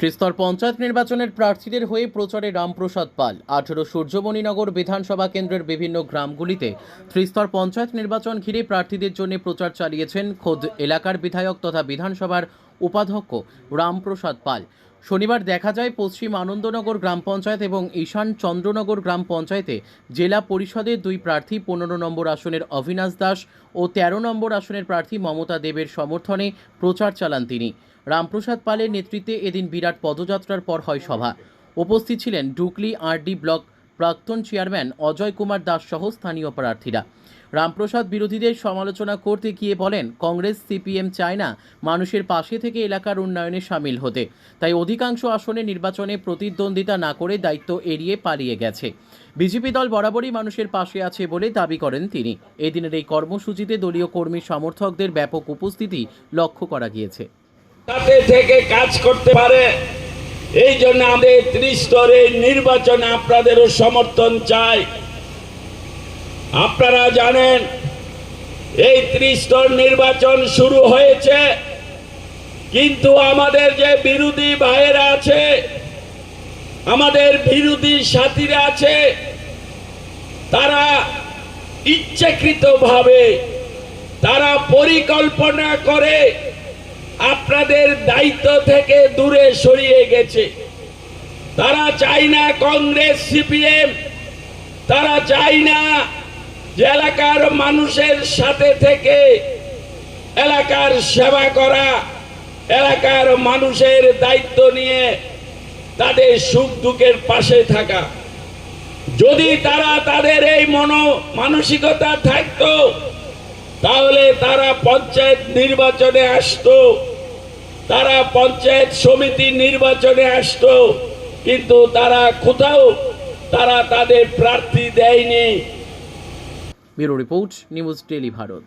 ত্রিস্তর পঞ্চায়েত নির্বাচনের প্রার্থীদের হয়ে প্রচারে রামপ্রসাদ পাল। 18 সূর্যমণিনগর বিধানসভা কেন্দ্রের বিভিন্ন গ্রামগুলিতে ত্রিস্তর পঞ্চায়েত নির্বাচন ঘিরে প্রার্থীদের জন্য প্রচার চালিয়েছেন খোদ এলাকার বিধায়ক তথা বিধানসভার উপাধ্যক্ষ রামপ্রসাদ পাল। শনিবার দেখা যায় পশ্চিম আনন্দনগর গ্রাম পঞ্চায়েত এবং ঈশান চন্দ্রনগর গ্রাম পঞ্চায়েতে জেলা পরিষদের দুই প্রার্থী 15 নম্বর আসনের অভিনাশ দাস ও 13 নম্বর আসনের প্রার্থী মমতা দেবের সমর্থনে প্রচার চালান তিনি। রামপ্রসাদ পালের নেতৃত্বে এদিন বিরাট পদযাত্রার পর হয় সভা। উপস্থিত ছিলেন ডুকলি আরডি ব্লক প্রাক্তন চেয়ারম্যান অজয় কুমার দাস সহ স্থানীয় প্রার্থীরা। রামপ্রসাদ বিরোধীদের সমালোচনা করতে গিয়ে বলেন, কংগ্রেস সিপিএম চায় না মানুষের পাশে থেকে এলাকার উন্নয়নে সামিল হতে, তাই অধিকাংশ আসনে নির্বাচনে প্রতিদ্বন্দ্বিতা না করে দায়িত্ব এড়িয়ে পালিয়ে গেছে। বিজেপি দল বরাবরই মানুষের পাশে আছে বলে দাবি করেন তিনি। এদিনের এই কর্মসূচিতে দলীয় কর্মী সমর্থকদের ব্যাপক উপস্থিতি লক্ষ্য করা গিয়েছে। তাতে থেকে কাজ করতে পারে, এই জন্য আমাদের ত্রিস্তরের নির্বাচনে আপনাদেরও সমর্থন চাই। আপনারা জানেন এই ত্রিস্তর নির্বাচন শুরু হয়েছে, কিন্তু আমাদের যে বিরোধী ভাইয়েরা আছে, আমাদের বিরোধী সাথীরা আছে, তারা ইচ্ছাকৃতভাবে তারা পরিকল্পনা করে আপনাদের দায়িত্ব থেকে দূরে সরিয়ে গেছে। তারা চায় না কংগ্রেস সিপিএম, তারা চায় না যে এলাকার মানুষের সাথে থেকে এলাকার সেবা করা, এলাকার মানুষের দায়িত্ব নিয়ে তাদের সুখ দুঃখের পাশে থাকা। যদি তারা তাদের এই মানসিকতা থাকতো, তাহলে তারা পঞ্চায়েত নির্বাচনে আসতো, তারা পঞ্চায়েত সমিতি নির্বাচনে আসতো, কিন্তু তারা কোথাও তাদের প্রার্থী দেয়নি। Bureau report, news daily Bharat.